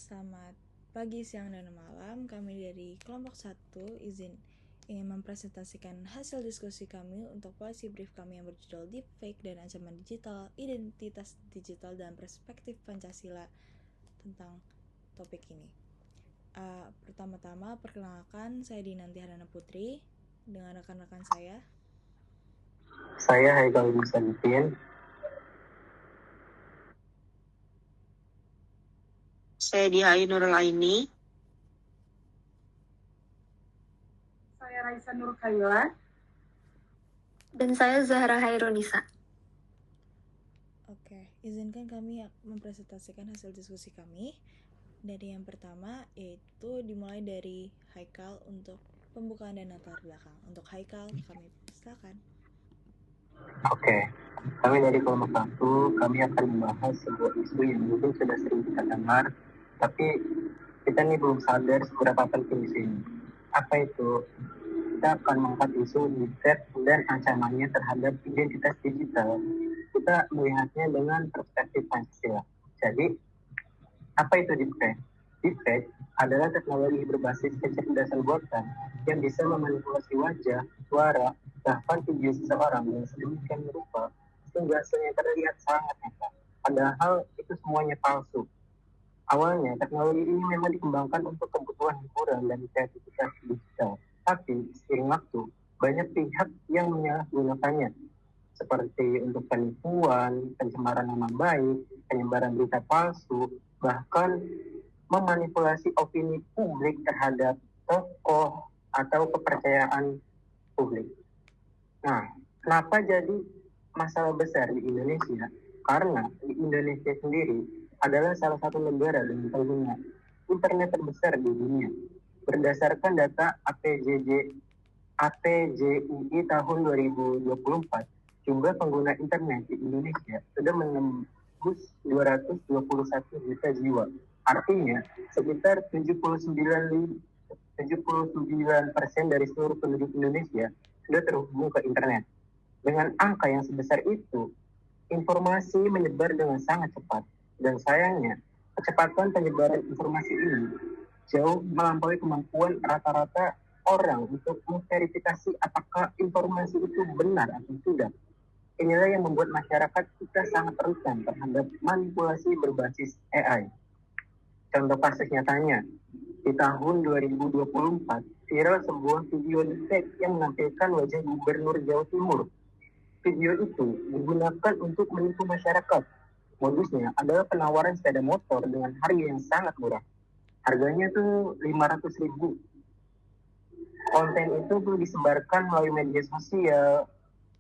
Selamat pagi, siang, dan malam. Kami dari kelompok 1 ingin mempresentasikan hasil diskusi kami untuk policy brief kami yang berjudul Deepfake dan Ancaman Digital, Identitas Digital dan Perspektif Pancasila tentang topik ini. Pertama-tama, perkenalkan, saya Dinanti Hadana Putri dengan rekan-rekan saya. Saya Haikal Musadikin. Saya Diha Nurul Aini. Saya Raisa Nur Khaila. Dan saya Zahra Hairunisa. Oke, izinkan kami mempresentasikan hasil diskusi kami. Dari yang pertama, yaitu dimulai dari Haikal untuk pembukaan dan latar belakang. Untuk Haikal, kami silakan. Oke, kami dari kelompok 1, kami akan membahas sebuah isu yang mungkin sudah sering kita dengar, tapi kita ini belum sadar seberapa penting isu ini. Apa itu? Kita akan mengangkat isu deepfake dan ancamannya terhadap identitas digital. Kita melihatnya dengan perspektif Pancasila. Jadi, apa itu deepfake? Deepfake adalah teknologi berbasis kecerdasan buatan yang bisa memanipulasi wajah, suara, bahkan video seseorang yang sedemikian rupa sehingga hasilnya terlihat sangat nyata. Padahal itu semuanya palsu. Awalnya teknologi ini memang dikembangkan untuk kebutuhan hiburan dan kreativitas digital. Tapi seiring waktu, banyak pihak yang menyalahgunakannya, seperti untuk penipuan, pencemaran nama baik, penyebaran berita palsu, bahkan memanipulasi opini publik terhadap tokoh atau kepercayaan publik. Nah, kenapa jadi masalah besar di Indonesia? Karena di Indonesia sendiri adalah salah satu negara dengan pengguna internet terbesar di dunia. Berdasarkan data APJUI tahun 2024, jumlah pengguna internet di Indonesia sudah menembus 221 juta jiwa. Artinya, sekitar 79% dari seluruh penduduk Indonesia sudah terhubung ke internet. Dengan angka yang sebesar itu, informasi menyebar dengan sangat cepat. Dan sayangnya, kecepatan penyebaran informasi ini jauh melampaui kemampuan rata-rata orang untuk memverifikasi apakah informasi itu benar atau tidak. Inilah yang membuat masyarakat kita sangat rentan terhadap manipulasi berbasis AI. Contoh kasus nyatanya, di tahun 2024, viral sebuah video deepfake yang menampilkan wajah Gubernur Jawa Timur. Video itu digunakan untuk menipu masyarakat. Modusnya adalah penawaran sepeda motor dengan harga yang sangat murah. Harganya tuh 500.000. Konten itu tuh disebarkan melalui media sosial,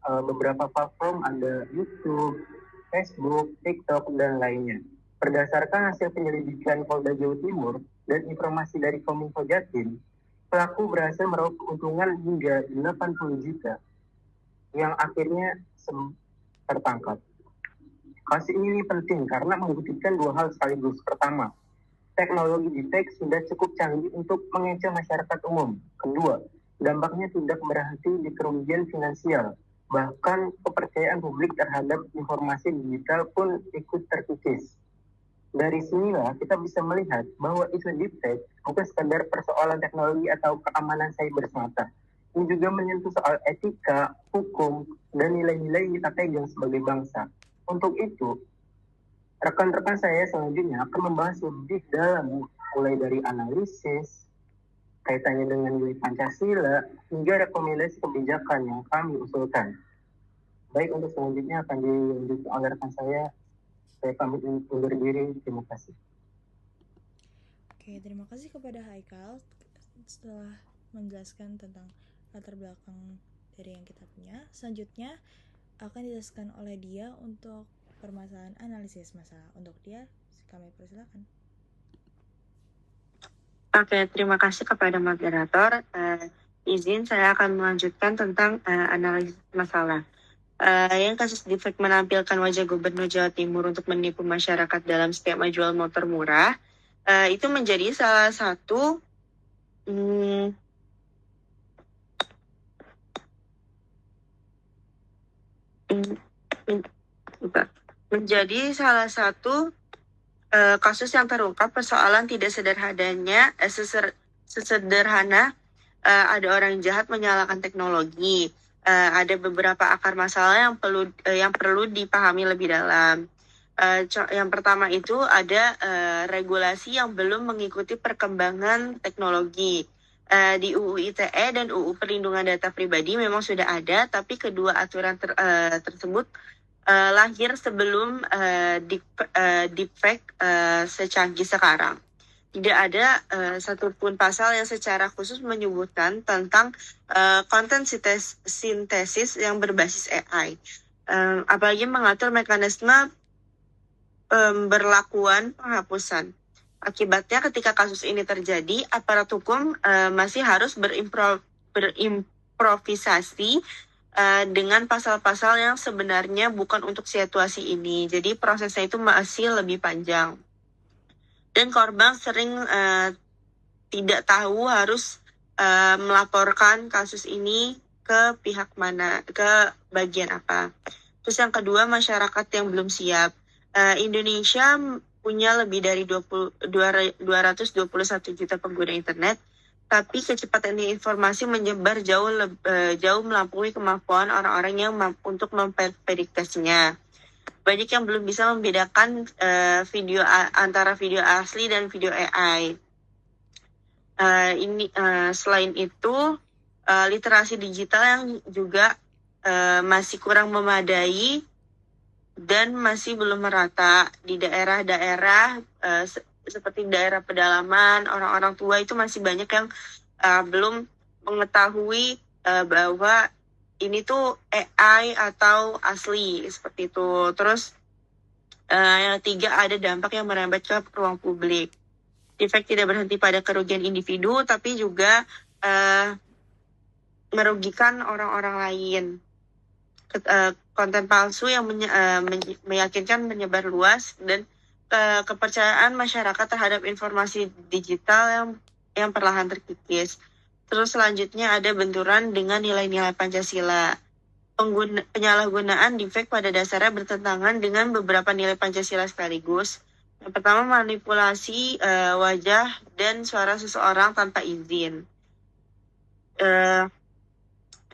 beberapa platform, ada YouTube, Facebook, TikTok, dan lainnya. Berdasarkan hasil penyelidikan Polda Jawa Timur dan informasi dari Kominfo Jatim, pelaku berhasil meraup keuntungan hingga 80 juta yang akhirnya tertangkap. Kasus ini penting karena membuktikan dua hal sekaligus. Pertama, teknologi deepfake sudah cukup canggih untuk mengecoh masyarakat umum. Kedua, dampaknya tidak berhenti di kerugian finansial. Bahkan kepercayaan publik terhadap informasi digital pun ikut terkikis. Dari sinilah kita bisa melihat bahwa isu deepfake bukan sekadar persoalan teknologi atau keamanan cyber semata. Ini juga menyentuh soal etika, hukum, dan nilai-nilai yang kita pegang sebagai bangsa. Untuk itu, rekan-rekan saya selanjutnya akan membahas lebih dalam, mulai dari analisis, kaitannya dengan nilai Pancasila, hingga rekomendasi kebijakan yang kami usulkan. Baik, untuk selanjutnya akan dilanjutkan oleh rekan saya pamit undur diri. Terima kasih. Oke, terima kasih kepada Haikal setelah menjelaskan tentang latar belakang dari yang kita punya. Selanjutnya akan dijelaskan oleh dia untuk permasalahan analisis masalah. Untuk dia, kami persilakan. Oke, terima kasih kepada moderator. Izin saya akan melanjutkan tentang analisis masalah. Yang kasus deepfake menampilkan wajah Gubernur Jawa Timur untuk menipu masyarakat dalam setiap menjual motor murah, itu menjadi salah satu kasus yang terungkap persoalan tidak sesederhana ada orang jahat menyalahkan teknologi. Ada beberapa akar masalah yang perlu dipahami lebih dalam. Yang pertama itu ada regulasi yang belum mengikuti perkembangan teknologi. Di UU ITE dan UU Perlindungan Data Pribadi memang sudah ada, tapi kedua aturan tersebut lahir sebelum deepfake secanggih sekarang. Tidak ada satupun pasal yang secara khusus menyebutkan tentang konten sintesis yang berbasis AI. Apalagi mengatur mekanisme pemberlakuan penghapusan. Akibatnya ketika kasus ini terjadi, aparat hukum masih harus berimprovisasi dengan pasal-pasal yang sebenarnya bukan untuk situasi ini. Jadi prosesnya itu masih lebih panjang. Dan korban sering tidak tahu harus melaporkan kasus ini ke pihak mana, ke bagian apa. Terus yang kedua, masyarakat yang belum siap. Indonesia punya lebih dari 221 juta pengguna internet, tapi kecepatan informasi menyebar jauh melampaui kemampuan orang-orang yang untuk memverifikasinya. Banyak yang belum bisa membedakan antara video asli dan video AI. Selain itu, literasi digital yang juga masih kurang memadai dan masih belum merata di daerah-daerah seperti daerah pedalaman. Orang-orang tua itu masih banyak yang belum mengetahui bahwa ini tuh AI atau asli seperti itu. Terus yang ketiga, ada dampak yang merembet ke ruang publik. Deepfake tidak berhenti pada kerugian individu, tapi juga merugikan orang-orang lain. Konten palsu yang meyakinkan menyebar luas, dan kepercayaan masyarakat terhadap informasi digital yang perlahan terkikis. Terus selanjutnya ada benturan dengan nilai-nilai Pancasila. Penyalahgunaan deepfake pada dasarnya bertentangan dengan beberapa nilai Pancasila sekaligus. Yang pertama, manipulasi wajah dan suara seseorang tanpa izin.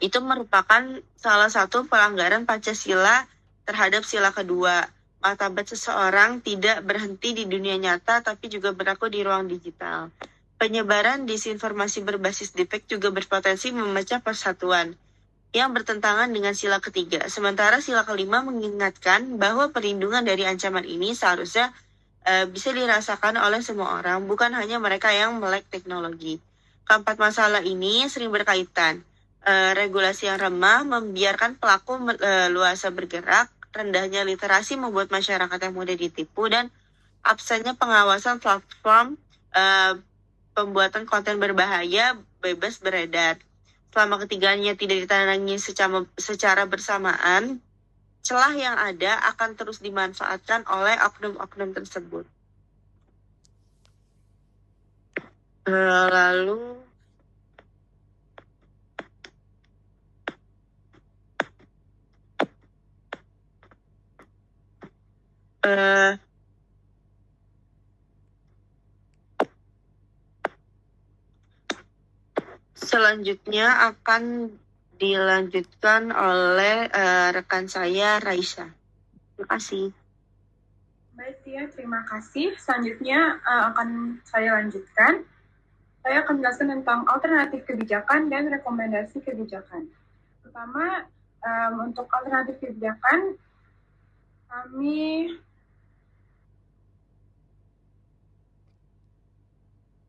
Itu merupakan salah satu pelanggaran Pancasila terhadap sila kedua. Martabat seseorang tidak berhenti di dunia nyata, tapi juga berlaku di ruang digital. Penyebaran disinformasi berbasis deepfake juga berpotensi memecah persatuan yang bertentangan dengan sila ketiga. Sementara sila kelima mengingatkan bahwa perlindungan dari ancaman ini seharusnya bisa dirasakan oleh semua orang, bukan hanya mereka yang melek teknologi. Keempat masalah ini sering berkaitan. Regulasi yang remah membiarkan pelaku luasa bergerak, rendahnya literasi membuat masyarakat yang mudah ditipu, dan absennya pengawasan platform pembuatan konten berbahaya bebas beredar. Selama ketiganya tidak ditangani secara bersamaan, celah yang ada akan terus dimanfaatkan oleh oknum-oknum tersebut. Lalu selanjutnya akan dilanjutkan oleh rekan saya, Raisa. Terima kasih. Baik, Tia, terima kasih. Selanjutnya akan saya lanjutkan. Saya akan menjelaskan tentang alternatif kebijakan dan rekomendasi kebijakan. Pertama, untuk alternatif kebijakan,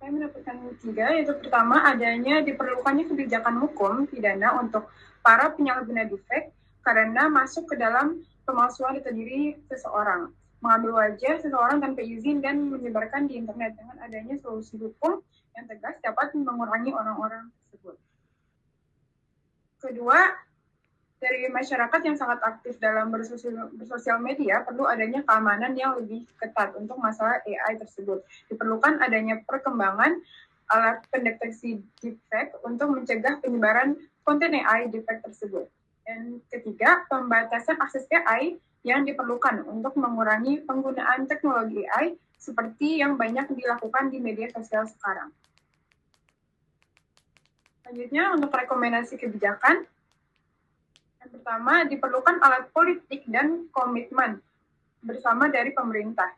saya mendapatkan 3, yaitu pertama, adanya diperlukannya kebijakan hukum pidana untuk para penyalahguna deepfake karena masuk ke dalam pemalsuan data diri seseorang, mengambil wajah seseorang tanpa izin dan menyebarkan di internet. Dengan adanya solusi hukum yang tegas dapat mengurangi orang-orang tersebut. Kedua, dari masyarakat yang sangat aktif dalam bersosial media, perlu adanya keamanan yang lebih ketat untuk masalah AI tersebut. Diperlukan adanya perkembangan alat pendeteksi deepfake untuk mencegah penyebaran konten AI deepfake tersebut. Dan ketiga, pembatasan akses AI yang diperlukan untuk mengurangi penggunaan teknologi AI seperti yang banyak dilakukan di media sosial sekarang. Selanjutnya, untuk rekomendasi kebijakan, yang pertama, diperlukan alat politik dan komitmen bersama dari pemerintah,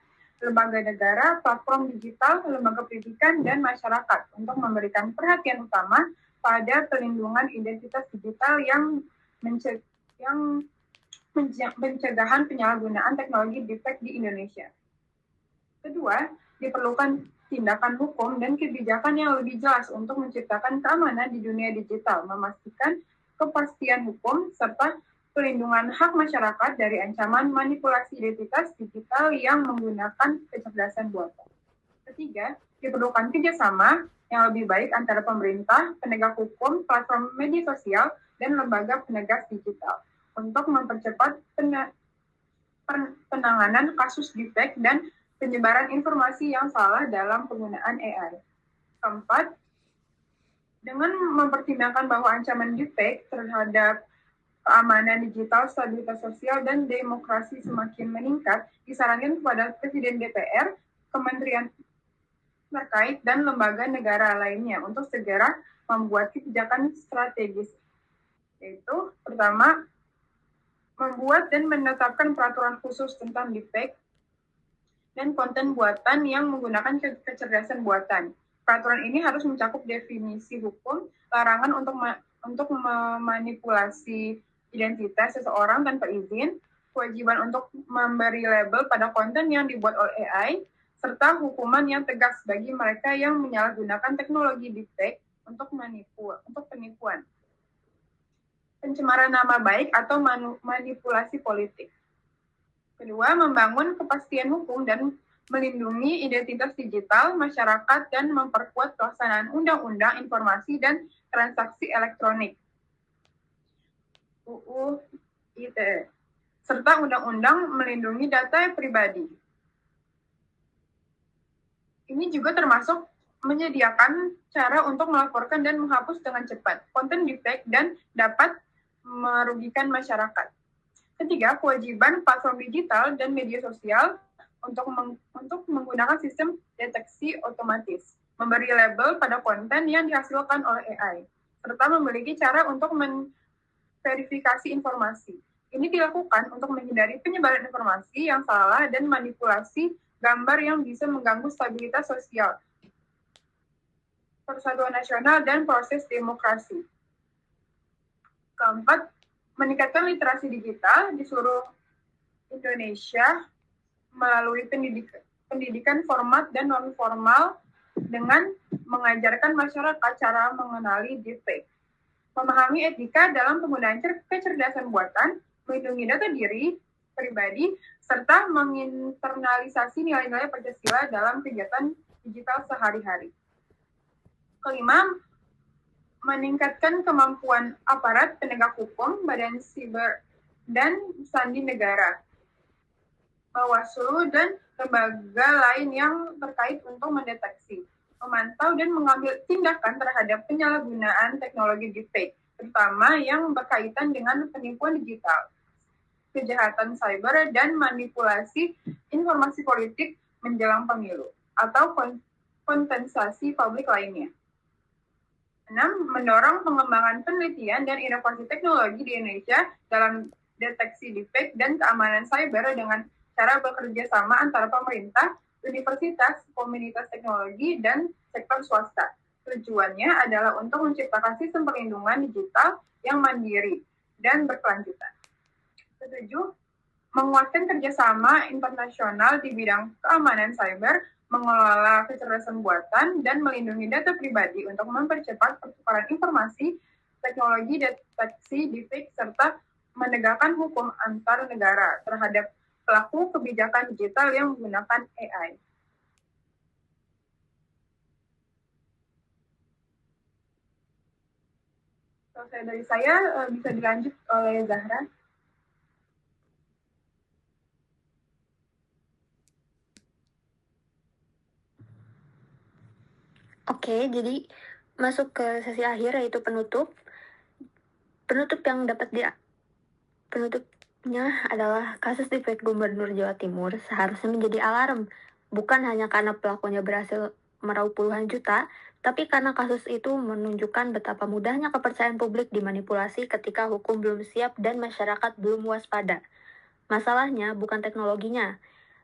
lembaga negara, platform digital, lembaga pendidikan, dan masyarakat untuk memberikan perhatian utama pada perlindungan identitas digital yang pencegahan penyalahgunaan teknologi deepfake di Indonesia. Kedua, diperlukan tindakan hukum dan kebijakan yang lebih jelas untuk menciptakan keamanan di dunia digital, memastikan kepastian hukum, serta pelindungan hak masyarakat dari ancaman manipulasi identitas digital yang menggunakan kecerdasan buatan. Ketiga, diperlukan kerjasama yang lebih baik antara pemerintah, penegak hukum, platform media sosial, dan lembaga penegak digital untuk mempercepat penanganan kasus deepfake dan penyebaran informasi yang salah dalam penggunaan AI. Keempat, dengan mempertimbangkan bahwa ancaman deepfake terhadap keamanan digital, stabilitas sosial, dan demokrasi semakin meningkat, disarankan kepada Presiden DPR, Kementerian terkait, dan lembaga negara lainnya untuk segera membuat kebijakan strategis. Yaitu, pertama, membuat dan menetapkan peraturan khusus tentang deepfake dan konten buatan yang menggunakan kecerdasan buatan. Peraturan ini harus mencakup definisi hukum, larangan untuk memanipulasi identitas seseorang tanpa izin, kewajiban untuk memberi label pada konten yang dibuat oleh AI, serta hukuman yang tegas bagi mereka yang menyalahgunakan teknologi deepfake untuk penipuan, pencemaran nama baik, atau manipulasi politik. Kedua, membangun kepastian hukum dan melindungi identitas digital masyarakat dan memperkuat pelaksanaan Undang-Undang Informasi dan Transaksi Elektronik (UU ITE) serta Undang-Undang Melindungi Data Pribadi. Ini juga termasuk menyediakan cara untuk melaporkan dan menghapus dengan cepat konten deepfake dan dapat merugikan masyarakat. Ketiga, kewajiban platform digital dan media sosial untuk menggunakan sistem deteksi otomatis, memberi label pada konten yang dihasilkan oleh AI, serta memiliki cara untuk memverifikasi informasi. Ini dilakukan untuk menghindari penyebaran informasi yang salah dan manipulasi gambar yang bisa mengganggu stabilitas sosial, persatuan nasional, dan proses demokrasi. Keempat, meningkatkan literasi digital di seluruh Indonesia melalui pendidikan format dan non-formal dengan mengajarkan masyarakat cara mengenali deepfake, memahami etika dalam penggunaan kecerdasan buatan, melindungi data diri pribadi, serta menginternalisasi nilai-nilai Pancasila dalam kegiatan digital sehari-hari. Kelima, meningkatkan kemampuan aparat penegak hukum, badan siber, dan sandi negara, Bawaslu, dan lembaga lain yang terkait untuk mendeteksi, memantau, dan mengambil tindakan terhadap penyalahgunaan teknologi deepfake, terutama yang berkaitan dengan penipuan digital, kejahatan cyber, dan manipulasi informasi politik menjelang pemilu, atau kontestasi publik lainnya. 6. Mendorong pengembangan penelitian dan inovasi teknologi di Indonesia dalam deteksi deepfake dan keamanan cyber dengan cara bekerja sama antara pemerintah, universitas, komunitas teknologi, dan sektor swasta. Tujuannya adalah untuk menciptakan sistem perlindungan digital yang mandiri dan berkelanjutan. 7. Menguatkan kerjasama internasional di bidang keamanan cyber, mengelola kecerdasan buatan, dan melindungi data pribadi untuk mempercepat pertukaran informasi, teknologi deteksi deepfake, serta menegakkan hukum antar negara terhadap pelaku kebijakan digital yang menggunakan AI. Selesai dari saya, bisa dilanjut oleh Zahra. Oke, jadi masuk ke sesi akhir, yaitu penutup. Penutupnya adalah kasus deepfake Gubernur Jawa Timur seharusnya menjadi alarm Bukan hanya karena pelakunya berhasil meraup puluhan juta, tapi karena kasus itu menunjukkan betapa mudahnya kepercayaan publik dimanipulasi ketika hukum belum siap dan masyarakat belum waspada. Masalahnya bukan teknologinya,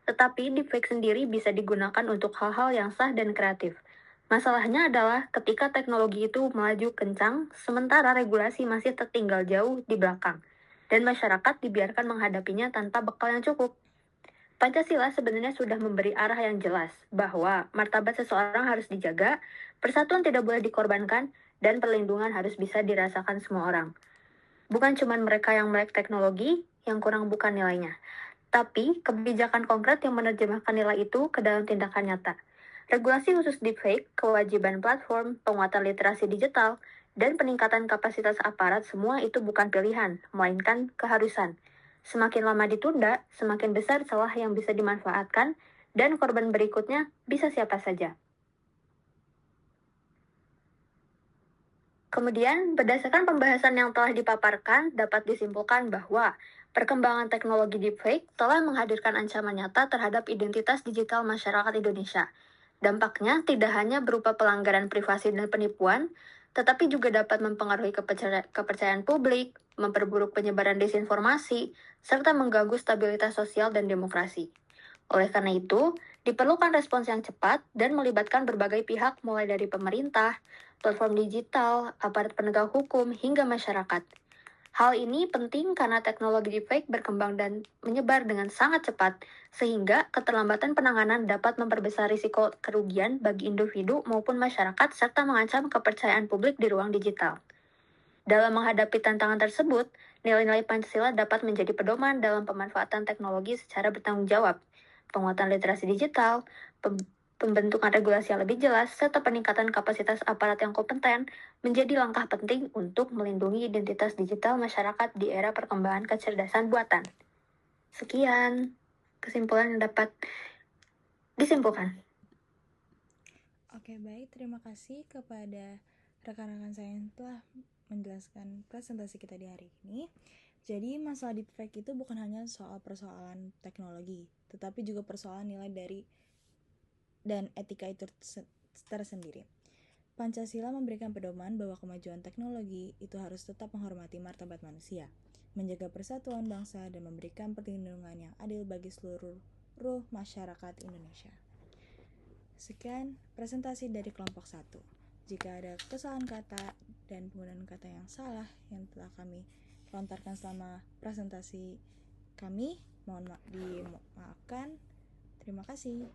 tetapi deepfake sendiri bisa digunakan untuk hal-hal yang sah dan kreatif. Masalahnya adalah ketika teknologi itu melaju kencang, sementara regulasi masih tertinggal jauh di belakang, dan masyarakat dibiarkan menghadapinya tanpa bekal yang cukup. Pancasila sebenarnya sudah memberi arah yang jelas bahwa martabat seseorang harus dijaga, persatuan tidak boleh dikorbankan, dan perlindungan harus bisa dirasakan semua orang. Bukan cuma mereka yang melek teknologi, yang kurang bukan nilainya, tapi kebijakan konkret yang menerjemahkan nilai itu ke dalam tindakan nyata. Regulasi khusus deepfake, kewajiban platform, penguatan literasi digital, dan peningkatan kapasitas aparat semua itu bukan pilihan, melainkan keharusan. Semakin lama ditunda, semakin besar celah yang bisa dimanfaatkan, dan korban berikutnya bisa siapa saja. Kemudian, berdasarkan pembahasan yang telah dipaparkan, dapat disimpulkan bahwa perkembangan teknologi deepfake telah menghadirkan ancaman nyata terhadap identitas digital masyarakat Indonesia. Dampaknya tidak hanya berupa pelanggaran privasi dan penipuan, tetapi juga dapat mempengaruhi kepercayaan publik, memperburuk penyebaran desinformasi, serta mengganggu stabilitas sosial dan demokrasi. Oleh karena itu, diperlukan respons yang cepat dan melibatkan berbagai pihak mulai dari pemerintah, platform digital, aparat penegak hukum, hingga masyarakat. Hal ini penting karena teknologi deepfake berkembang dan menyebar dengan sangat cepat, sehingga keterlambatan penanganan dapat memperbesar risiko kerugian bagi individu maupun masyarakat serta mengancam kepercayaan publik di ruang digital. Dalam menghadapi tantangan tersebut, nilai-nilai Pancasila dapat menjadi pedoman dalam pemanfaatan teknologi secara bertanggung jawab. Penguatan literasi digital, pembentukan regulasi yang lebih jelas, serta peningkatan kapasitas aparat yang kompeten menjadi langkah penting untuk melindungi identitas digital masyarakat di era perkembangan kecerdasan buatan. Sekian kesimpulan yang dapat disimpulkan. Oke, baik. Terima kasih kepada rekan-rekan saya yang telah menjelaskan presentasi kita di hari ini. Jadi, masalah deepfake itu bukan hanya soal persoalan teknologi, tetapi juga persoalan nilai dari dan etika itu tersendiri. Pancasila memberikan pedoman bahwa kemajuan teknologi itu harus tetap menghormati martabat manusia, menjaga persatuan bangsa, dan memberikan perlindungan yang adil bagi seluruh masyarakat Indonesia. Sekian presentasi dari kelompok 1. Jika ada kesalahan kata dan penggunaan kata yang salah yang telah kami lontarkan selama presentasi kami, mohon dimaafkan. Terima kasih.